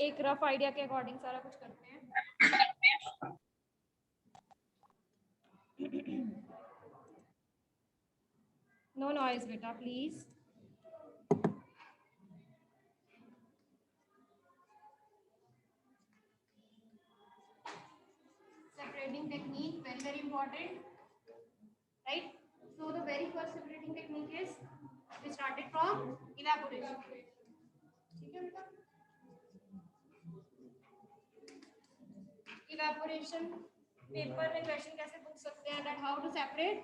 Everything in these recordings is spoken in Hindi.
एक रफ आइडिया के अकॉर्डिंग सारा कुछ करते हैं। नो नॉइज बेटा please. Separating technique, very important, right? So the very first separating technique is we started from evaporation. ठीक है बेटा? Evaporation पेपर में क्वेश्चन कैसे पूछ सकते हैं that how to separate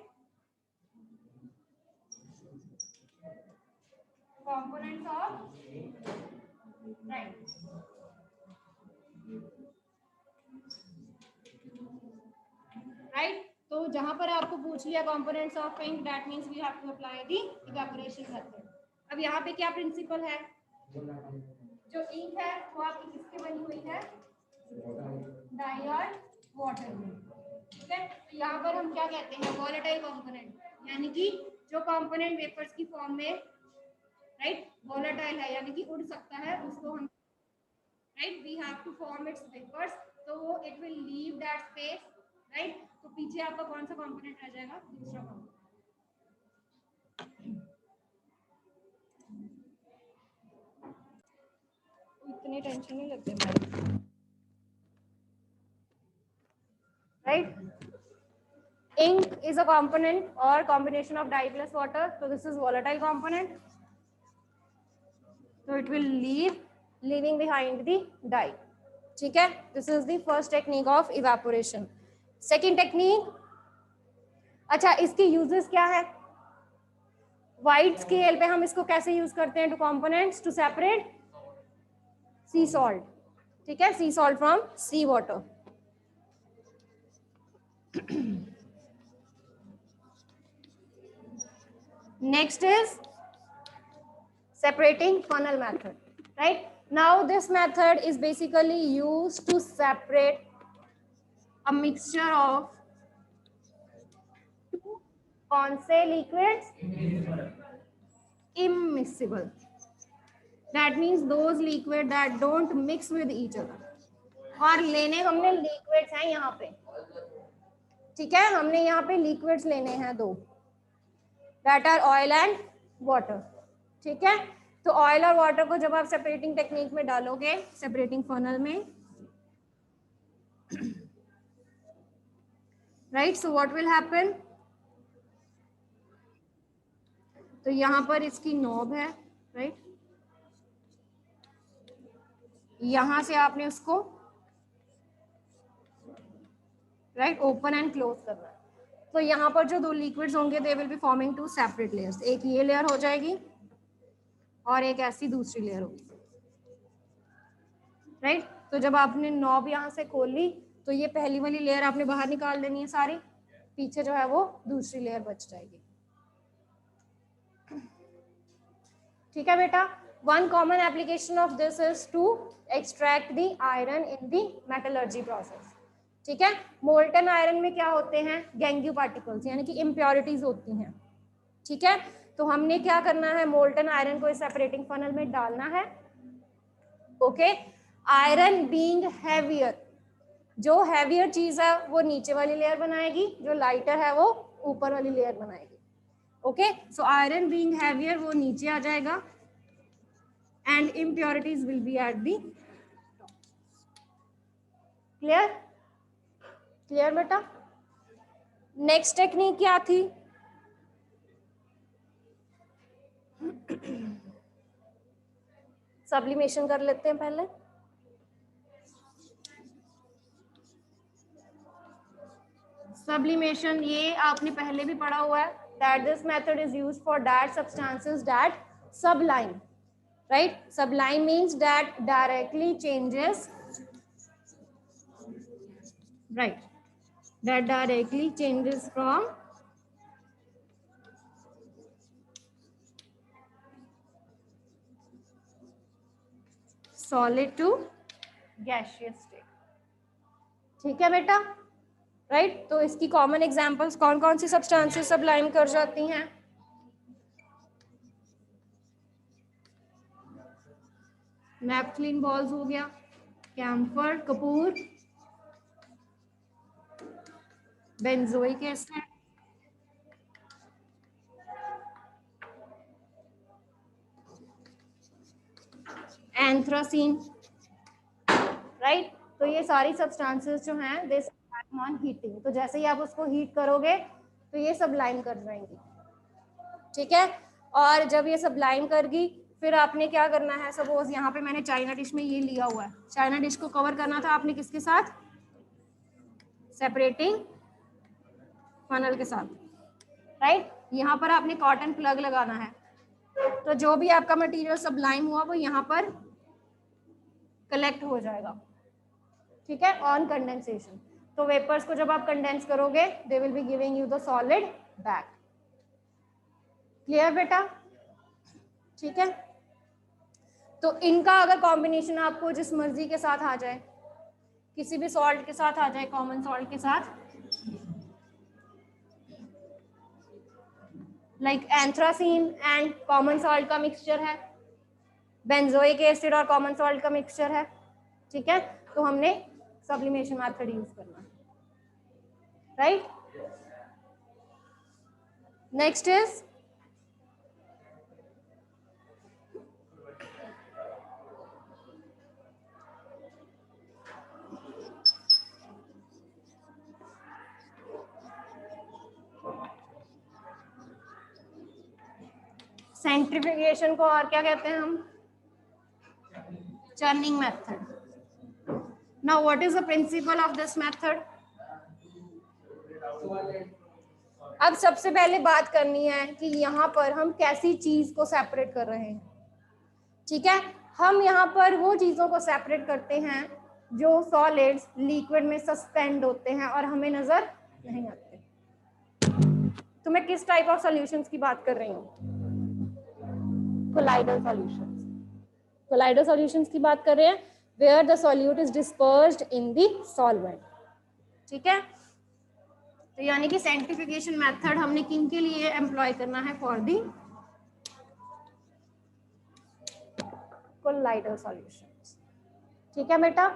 components of right. Right तो जहां पर आपको पूछ लिया components of ink that means we have to apply the evaporation method. अब यहाँ पे क्या प्रिंसिपल है, जो इंक है वो आपकी किसके बनी हुई है, डाई और वाटर में, ठीक है। तो यहाँ पर हम क्या कहते हैं वॉलेटाइल कंपोनेंट, यानी कि जो कंपोनेंट वेपर्स की फॉर्म में राइट वॉलेटाइल है यानी कि उड़ सकता है, उसको हम right we have to form its vapours, तो it will leave that space right. तो पीछे आपका कौन सा कंपोनेंट रह जाएगा, दूसरा कंपोनेंट। इतनी टेंशन नहीं लगती right. ink is a component or combination of dye plus water, so this is volatile component, so it will leaving behind the dye, ठीक है। this is the first technique of evaporation. second technique, अच्छा इसकी यूजेस क्या है, वाइड स्केल पे हम इसको कैसे यूज करते हैं to components to separate sea salt, ठीक है, sea salt from sea water. Next is separating funnel method, right? Now this method is basically used to separate a mixture of two कौन से liquids? Immiscible. That means those liquids that don't mix with each other. और लेने हमने liquids हैं यहाँ पे, ठीक है, हमने यहाँ पे liquids लेने हैं दो, that are oil and water, ठीक है। तो ऑयल और वाटर को जब आप सेपरेटिंग टेक्निक में डालोगे, सेपरेटिंग फनल में, right, so what will happen, तो यहां पर इसकी नॉब है राइट, यहां से आपने उसको राइट ओपन एंड क्लोज करना है। तो यहाँ पर जो दो लिक्विड्स होंगे they will be forming two separate layers, एक ये लेयर हो जाएगी और एक ऐसी दूसरी लेयर होगी राइट। तो जब आपने नॉब यहाँ से खोल ली तो ये पहली वाली लेयर आपने बाहर निकाल देनी है सारी, पीछे जो है वो दूसरी लेयर बच जाएगी, ठीक है बेटा। One common application of this is to extract the iron in the metallurgy process, ठीक है। मोल्टन आयरन में क्या होते हैं, गैंग्यू पार्टिकल्स यानी कि इम्प्योरिटीज होती हैं, ठीक है। तो हमने क्या करना है, मोल्टन आयरन को इस सेपरेटिंग फनल में डालना है, ओके। आयरन बीइंग हैवियर, जो हैवियर चीज है वो नीचे वाली लेयर बनाएगी, जो लाइटर है वो ऊपर वाली लेयर बनाएगी, okay. So iron being heavier वो नीचे आ जाएगा and impurities will be at the top. Clear, clear बेटा। नेक्स्ट टेक्निक क्या थी, सब्लिमेशन कर लेते हैं पहले। सब्लिमेशन ये आपने पहले भी पढ़ा हुआ है, that this method is used for that substances that sublime, right? Sublime means that directly changes, right, that directly changes from solid to gaseous state, ठीक है बेटा, राइट। तो इसकी कॉमन एग्जांपल्स कौन कौन सी सब्सटेंसेस सब्लाइम कर जाती हैं, नैप्थलीन बॉल्स हो गया, कैम्फर कपूर बेंजोइक एसिड, एंथ्रासीन, राइट। तो ये सारी सब्सटेंसेस जो हैं दे ऑन हीटिंग, तो जैसे ही आप उसको हीट करोगे तो ये सब्लाइम कर जाएंगी, ठीक है। और जब ये सब्लाइम करगी फिर आपने क्या करना है, सपोज यहाँ पे मैंने चाइना डिश में ये लिया हुआ है, चाइना डिश को कवर करना था आपने किसके साथ, सेपरेटिंग फनल के साथ, राइट। यहाँ पर आपने कॉटन प्लग लगाना है, तो जो भी आपका मटेरियल सब्लाइम हुआ वो यहाँ पर कलेक्ट हो जाएगा, ठीक है, ऑन कंडेंसेशन। तो वेपर्स को जब आप कंडेंस करोगे they will be giving you the solid back. Clear बेटा, ठीक है। तो इनका अगर कॉम्बिनेशन आपको जिस मर्जी के साथ आ जाए, किसी भी सॉल्ट के साथ आ जाए, कॉमन सॉल्ट के साथ, like anthracene and common salt का मिक्सचर है, बेंजोइक एसिड और कॉमन सॉल्ट का मिक्सचर है, ठीक है। तो हमने सब्लिमेशन मेथड यूज करना है, राइट। नेक्स्ट इज सेंट्रीफ्यूगेशन को और क्या कहते हैं हम, churning method. Now what is the principle of this method? अब सबसे पहले बात करनी है कि यहाँ पर हम कैसी चीज को सेपरेट कर रहे हैं, ठीक है। हम यहाँ पर वो चीजों को सेपरेट करते हैं जो सॉलिड्स लिक्विड में सस्पेंड होते हैं और हमें नजर नहीं आते। तो मैं किस टाइप ऑफ सॉल्यूशंस की बात कर रही हूँ, कोलाइडल सॉल्यूशंस। कोलाइडल सॉल्यूशंस की बात कर रहे हैं where the solute is dispersed in the solvent, ठीक है। तो यानी कि सेंट्रीफ्यूगेशन मेथड हमने किन के लिए एम्प्लॉय करना है, फॉर दी colloidal solutions, ठीक है बेटा।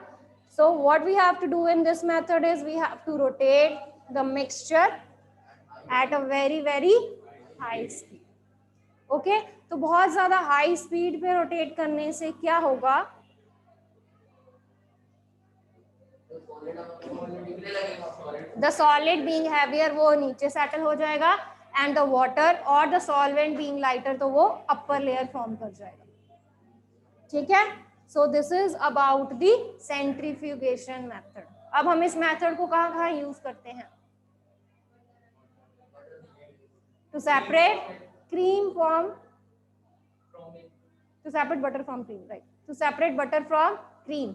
So what we have to do in this method is we have to rotate the mixture at a very high speed, okay। तो बहुत ज्यादा हाई स्पीड पे रोटेट करने से क्या होगा, द सॉलिड बीइंग हैवियर वो नीचे सेटल हो जाएगा एंड द वाटर और द सॉल्वेंट बीइंग लाइटर तो वो अपर लेयर फॉर्म कर जाएगा, ठीक है। सो this is about the centrifugation method. अब हम इस मेथड को कहाँ कहाँ यूज करते हैं, to separate cream from, to separate butter from cream, right, to separate butter from cream,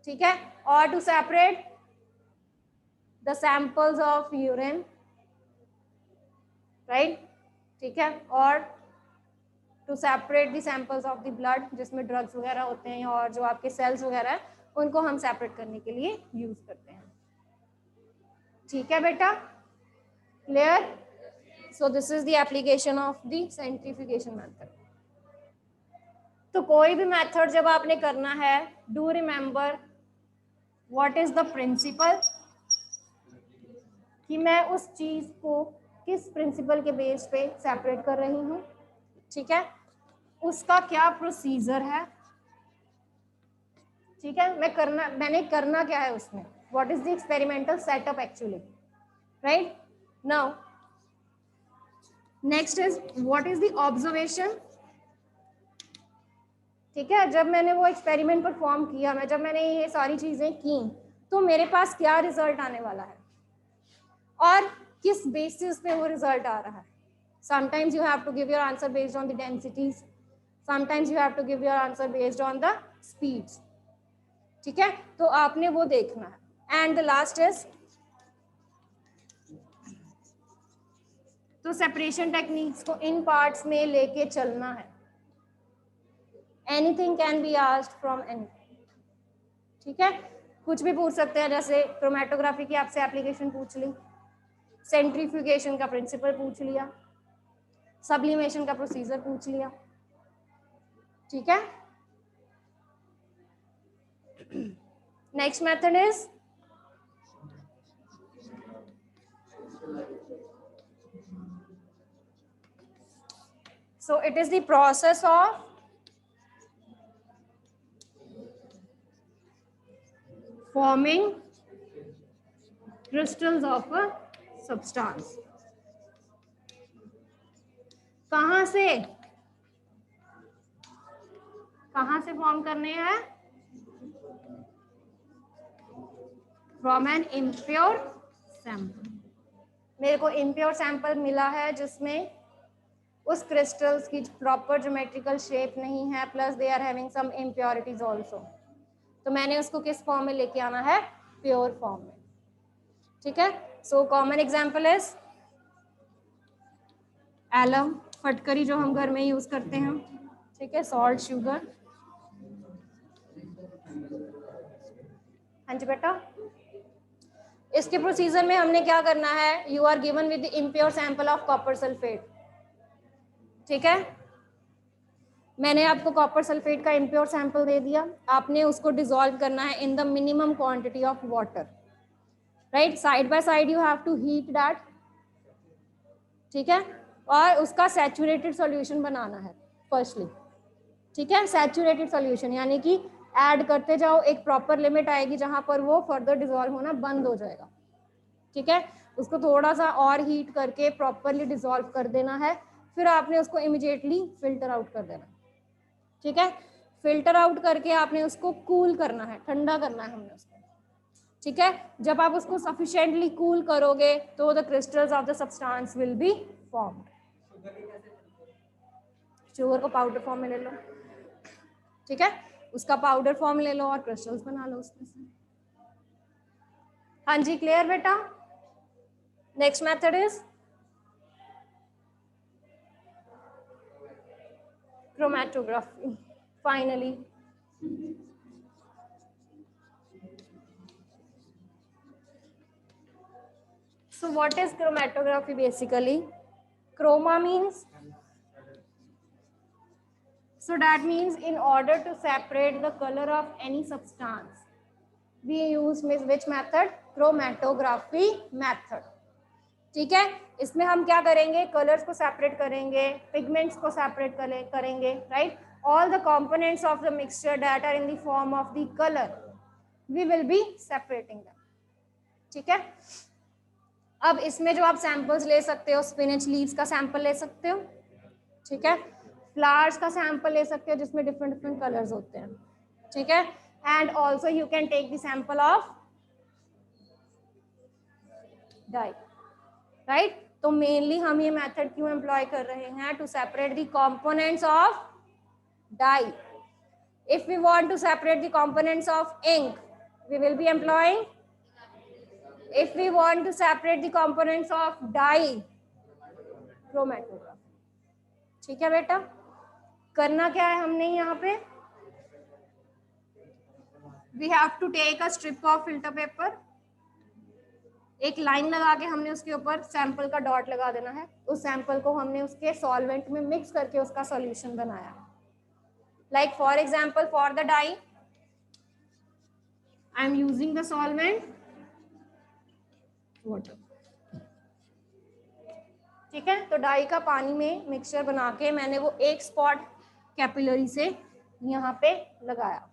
ठीक है, और to separate the samples of urine, right, ठीक है, और to separate the samples of the blood जिसमें ड्रग्स वगैरह होते हैं और जो आपके सेल्स वगैरह है उनको हम सेपरेट करने के लिए यूज करते हैं, ठीक है बेटा, clear. So this is the application of the centrifugation method. तो कोई भी मेथड जब आपने करना है, do remember what is the principle, कि मैं उस चीज को किस प्रिंसिपल के बेस पे सेपरेट कर रही हूँ, ठीक है, उसका क्या प्रोसीजर है, ठीक है, मैंने करना क्या है उसमें, what is the experimental setup actually, right. Now next is what is the observation, ठीक है। जब मैंने वो एक्सपेरिमेंट परफॉर्म किया, जब मैंने ये सारी चीजें की तो मेरे पास क्या रिजल्ट आने वाला है और किस बेसिस पे वो रिजल्ट आ रहा है। Sometimes you have to give your answer based on the densities, sometimes you have to give your answer based on the speeds, ठीक है, तो आपने वो देखना है। एंड द लास्ट इज, तो सेपरेशन टेक्निक्स को इन पार्ट्स में लेके चलना है, anything can be asked from anything, ठीक है, कुछ भी पूछ सकते हैं, जैसे क्रोमेटोग्राफी की आपसे एप्लीकेशन पूछ ली, सेंट्रीफ्यूगेशन का प्रिंसिपल पूछ लिया, सब्लिमेशन का प्रोसीजर पूछ लिया, ठीक है। Next method is so it is the process of forming crystals of a substance. कहां से फॉर्म करने हैं? From an impure sample. मेरे को इम्प्योर सैंपल मिला है जिसमें उस क्रिस्टल्स की प्रॉपर ज्योमेट्रिकल शेप नहीं है, plus they are having some impurities also. तो मैंने उसको किस फॉर्म में लेके आना है? प्योर फॉर्म में. ठीक है. So common example is alum, फटकरी जो हम घर में यूज करते हैं. ठीक है. Salt, sugar. हाँ जी बेटा. इसके प्रोसीजर में हमने क्या करना है? You are given with the impure sample of copper sulphate. ठीक है. मैंने आपको कॉपर सल्फेट का इम्प्योर सैंपल दे दिया. आपने उसको डिसॉल्व करना है in the minimum quantity of water. Right. Side by side you have to heat that. ठीक है. और उसका सैचुरेटेड सॉल्यूशन बनाना है फर्स्टली. ठीक है. सैचुरेटेड सॉल्यूशन यानी कि ऐड करते जाओ, एक प्रॉपर लिमिट आएगी जहां पर वो फर्दर डिसॉल्व होना बंद हो जाएगा. ठीक है. उसको थोड़ा सा और हीट करके प्रॉपरली डिसॉल्व कर देना है. फिर आपने उसको इमीडिएटली फिल्टर आउट कर देना. ठीक है. फिल्टर आउट करके आपने उसको कूल करना है, ठंडा करना है हमने उसको. ठीक है. जब आप उसको सफिशिएंटली कूल करोगे तो the crystals of the substance will be formed. Sugar को पाउडर फॉर्म में ले लो. ठीक है. उसका पाउडर फॉर्म ले लो और क्रिस्टल्स बना लो उसमें से. हाँ जी, क्लियर बेटा. Next method is chromatography. Finally, so what is chromatography basically? Chroma means, so that means in order to separate the color of any substance we use which method? Chromatography method. ठीक है. इसमें हम क्या करेंगे? कलर्स को सेपरेट करेंगे, पिगमेंट्स को सेपरेट करेंगे. Right. All the components of the mixture that are in the form of the colour we will be separating them. ठीक है. अब इसमें जो आप सैंपल्स ले सकते हो, स्पिनच लीव्स का सैंपल ले सकते हो. ठीक है. फ्लावर्स का सैंपल ले सकते हो जिसमें डिफरेंट डिफरेंट कलर्स होते हैं. ठीक है. And also you can take the sample of dye. Right. तो मेनली हम ये मेथड क्यों एम्प्लॉय कर रहे हैं? To separate the components of dye. If we want to separate the components of ink we will be employing. If we want to separate the components of dye, chromatography. ठीक है बेटा. करना क्या है हमने यहाँ पे? We have to take a strip of filter paper. एक लाइन लगा के हमने उसके ऊपर सैंपल का डॉट लगा देना है. उस सैंपल को हमने उसके सॉल्वेंट में मिक्स करके उसका सॉल्यूशन बनाया. Like for example for the dye I am using the solvent water. ठीक है. तो डाई का पानी में मिक्सचर बना के मैंने वो एक स्पॉट कैपिलरी से यहाँ पे लगाया.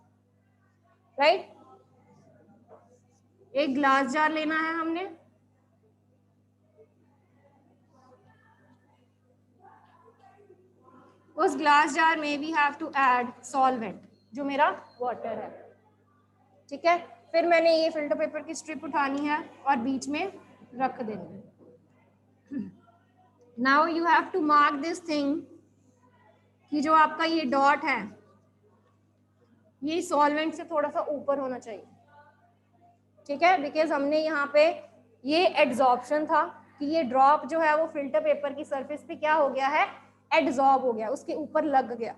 राइट. एक ग्लास जार लेना है हमने. उस ग्लास जार में we have to add solvent जो मेरा वाटर है. ठीक है. फिर मैंने ये फिल्टर पेपर की स्ट्रिप उठानी है और बीच में रख देनी है. Now you have to mark this thing कि जो आपका ये डॉट है ये सॉल्वेंट से थोड़ा सा ऊपर होना चाहिए. ठीक है. बिकॉज हमने यहाँ पे ये एड्सॉर्प्शन था कि ये ड्रॉप जो है वो फिल्टर पेपर की सरफेस पे क्या हो गया है? एड्सॉर्ब हो गया, उसके ऊपर लग गया.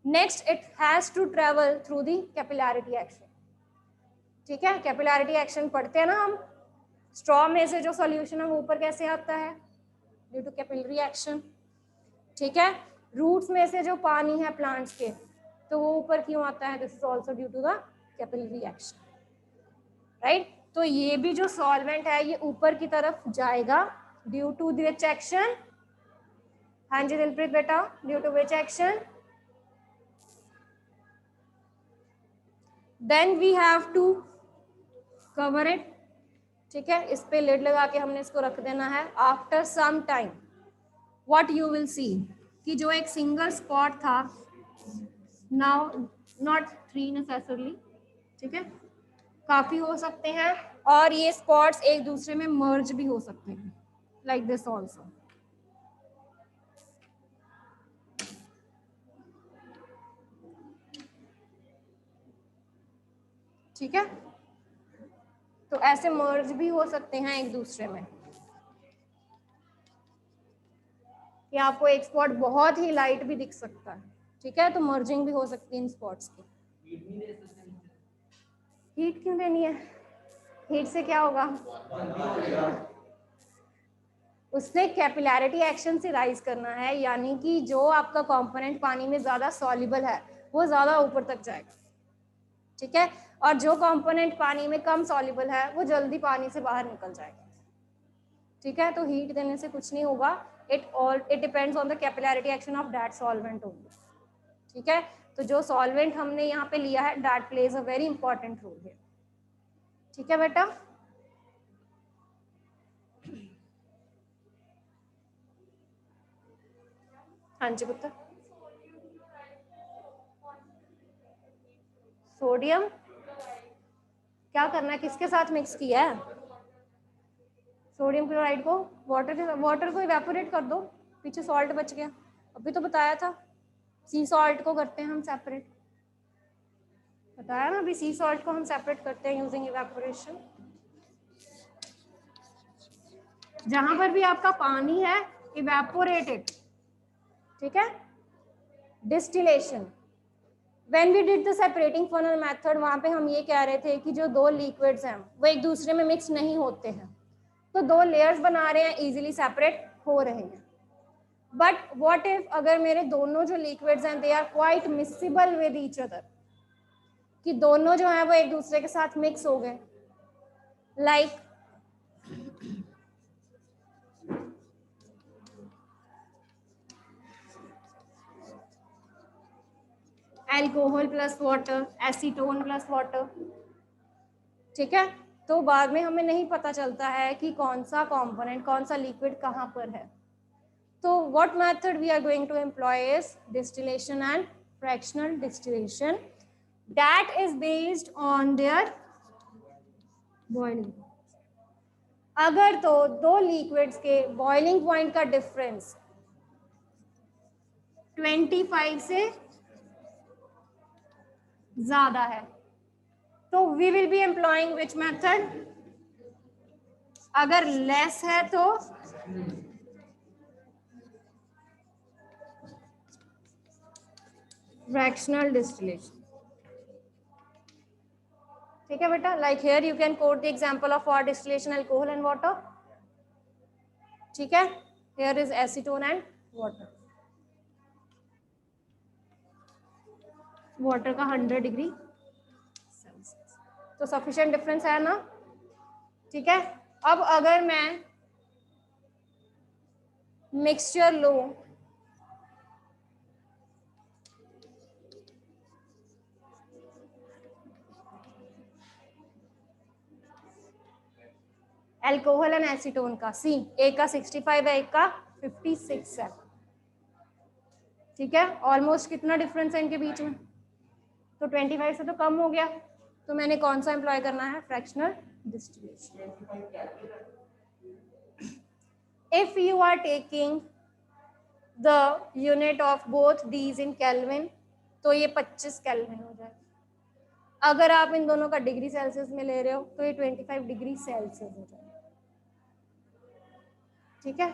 Next it has to travel through the capillarity action. ठीक है. कैपिलैरिटी एक्शन पढ़ते हैं ना हम. स्ट्रॉ में से जो सॉल्यूशन है वो ऊपर कैसे आता है? Due to capillary action. ठीक है. रूट्स में से जो पानी है प्लांट्स के तो वो ऊपर क्यों आता है? This is also due to the capillary action. Right. तो ये भी जो सॉल्वेंट है ये ऊपर की तरफ जाएगा ड्यू टू विच एक्शन? हाँ जी दिलप्रीत बेटा, due to which action? Then we have to cover it. ठीक है, इस पे लिड लगा के हमने इसको रख देना है। After some time what you will see कि जो एक सिंगल स्पॉट था, नाउ नॉट 3 नेसेसरली, ठीक है, काफी हो सकते हैं, और ये स्पॉट्स एक दूसरे में मर्ज भी हो सकते हैं, लाइक दिस ऑल्सो। ठीक है, तो ऐसे मर्ज भी हो सकते हैं एक दूसरे में, कि आपको एक स्पॉट बहुत ही लाइट भी दिख सकता है। ठीक है, तो मर्जिंग भी हो सकती है इन स्पॉट्स की। हीट क्यों देनी है? हीट से क्या होगा? उसने कैपिलैरिटी एक्शन से राइज करना है, यानी कि जो आपका कंपोनेंट पानी में ज्यादा सॉल्युबल है वो ज्यादा ऊपर तक जाएगा। ठीक है, और जो कंपोनेंट पानी में कम सॉल्युबल है वो जल्दी पानी से बाहर निकल जाएगा। ठीक है, तो हीट देने से कुछ नहीं होगा, it depends on the capillarity action of that solvent only. ठीक है, तो जो सॉल्वेंट हमने यहाँ पे लिया है that plays a very important role है। ठीक है बेटा, हाँ जी पुत्र। सोडियम क्या करना है, किसके साथ मिक्स किया है? सोडियम क्लोराइड को वाटर को इवेपोरेट कर दो, पीछे सॉल्ट बच गया। अभी तो बताया था सी सॉल्ट को करते हैं हम सेपरेट, बताया ना अभी, सी सॉल्ट को हम सेपरेट करते हैं यूजिंग इवेपोरेशन। जहां पर भी आपका पानी है इवेपोरेटेड, ठीक है। Distillation, when we did the separating funnel method, वहां पे हम ये कह रहे थे कि जो दो लिक्विड्स हैं वो एक दूसरे में मिक्स नहीं होते हैं, तो दो लेयर्स बना रहे हैं, इजीली सेपरेट हो रहे हैं। बट व्हाट इफ अगर मेरे दोनों जो लिक्विड्स हैं they are quite miscible with each other, कि दोनों जो है वो एक दूसरे के साथ मिक्स हो गए, like alcohol plus water, acetone plus water. ठीक है, तो बाद में हमें नहीं पता चलता है कि कौन सा कंपोनेंट, कौन सा लिक्विड कहाँ पर है। तो what method we are going to employ is distillation and fractional distillation, that is based on their boiling. अगर तो दो लिक्विड्स के बॉइलिंग पॉइंट का डिफरेंस 25 से ज्यादा है, तो we will be employing which method? अगर लेस है तो फ्रैक्शनल डिस्टिलेशन। ठीक है बेटा, like here you can quote the example of for distillation alcohol and water. ठीक है, here is acetone and water, water का 100 डिग्री सेल्सियस, तो सफिशिएंट डिफरेंस है ना। ठीक है, अब अगर मैं मिक्सचर लो, एल्कोहल एंड एसीटोन का, सी एक का 65 है, एक का 56 है। ठीक है, ऑलमोस्ट कितना डिफरेंस है इनके बीच में? तो 25 से तो कम हो गया, तो मैंने कौन सा एम्प्लॉय करना है? Fractional distillation. If you are taking the unit of both these in kelvin, तो ये 25 केल्विन हो जाएगा। अगर आप इन दोनों का डिग्री सेल्सियस में ले रहे हो तो ये 25 डिग्री सेल्सियस हो जाएगा। ठीक है,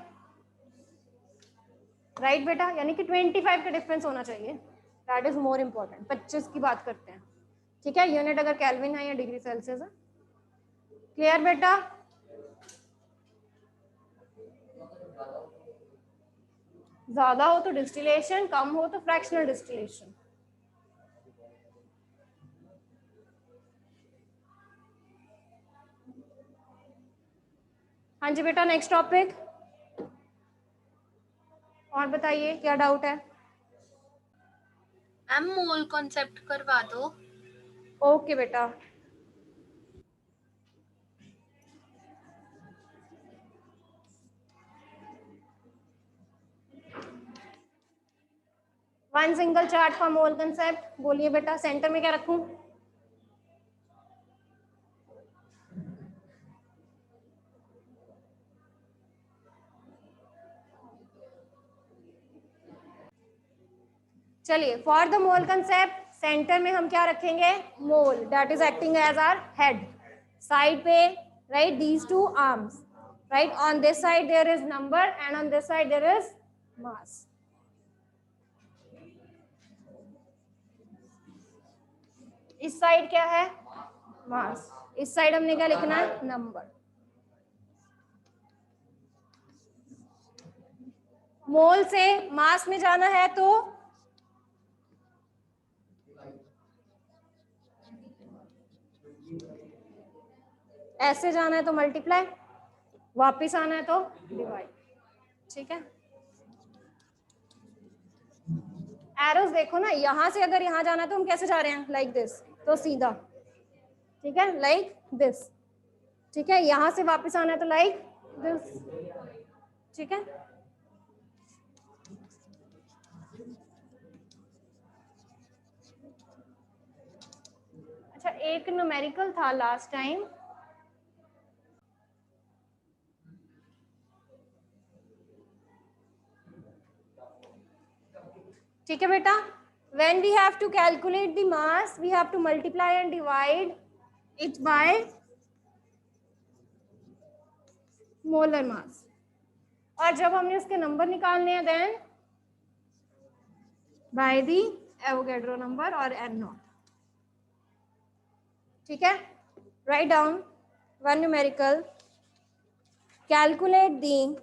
राइट बेटा, यानी कि 25 का डिफरेंस होना चाहिए, दैट इज मोर इम्पोर्टेंट। 25 की बात करते हैं। ठीक है, यूनिट अगर केल्विन है या डिग्री सेल्सियस है। क्लियर बेटा? ज्यादा हो तो डिस्टिलेशन, कम हो तो फ्रैक्शनल डिस्टिलेशन। हाँ जी बेटा, नेक्स्ट टॉपिक और बताइए क्या डाउट है। मैम मोल कॉन्सेप्ट करवा दो। ओके बेटा। One single chart for mole concept. बोलिए बेटा, सेंटर में क्या रखूं? चलिए, for the mole concept centre में हम क्या रखेंगे? Mole, that is acting as our head. Side पे right these two arms, right on this side there is number and on this side there is mass. इस साइड क्या है? मास। इस साइड हमने क्या लिखना है? नंबर। मोल से मास में जाना है तो ऐसे जाना है तो मल्टीप्लाई, वापिस आना है तो डिवाइड। ठीक है, एरोस देखो ना, यहां से अगर यहां जाना है तो हम कैसे जा रहे हैं? लाइक दिस, तो सीधा। ठीक है, लाइक दिस। ठीक है, यहां से वापस आना है तो लाइक दिस। ठीक है, अच्छा एक न्यूमेरिकल था लास्ट टाइम, ठीक है बेटा। when we have to calculate the mass we have to multiply and divide it by molar mass, और जब हमने उसके नंबर निकालने हैं then by the Avogadro number और एन नॉट। ठीक है, write down one numerical, calculate the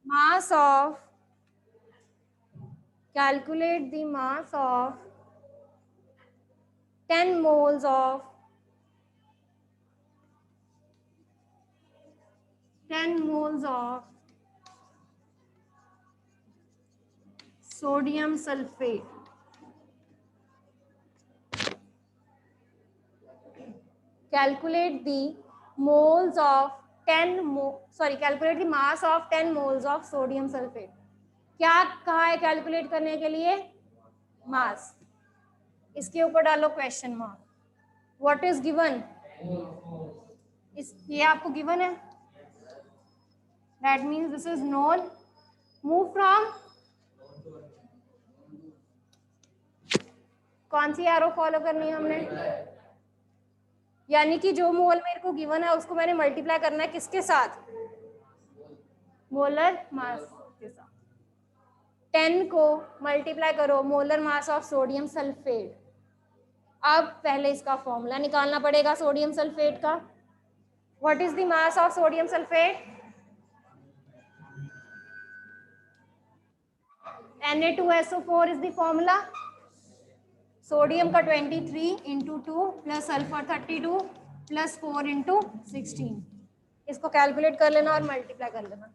mass of 10 moles of 10 moles of sodium sulfate. Calculate the moles of 10 calculate the mass of 10 moles of sodium sulfate. क्या कहा है कैलकुलेट करने के लिए? मास। इसके ऊपर डालो question mark. What is given? ये आपको गिवन है, that means this is known. Move from, कौन सी एरो फॉलो करनी है हमने? यानी कि जो मोल मेरे को गिवन है उसको मैंने मल्टीप्लाई करना है किसके साथ? मोलर मास के साथ। 10 को मल्टीप्लाई करो molar mass of sodium sulphate. अब पहले इसका फॉर्मूला निकालना पड़ेगा सोडियम सल्फेट का। What is the mass of sodium sulphate? Na2SO4 is the formula. Sodium का 23 into 2 plus sulphur 32 plus 4 into 16। इसको कैलकुलेट कर लेना और मल्टीप्लाई कर लेना।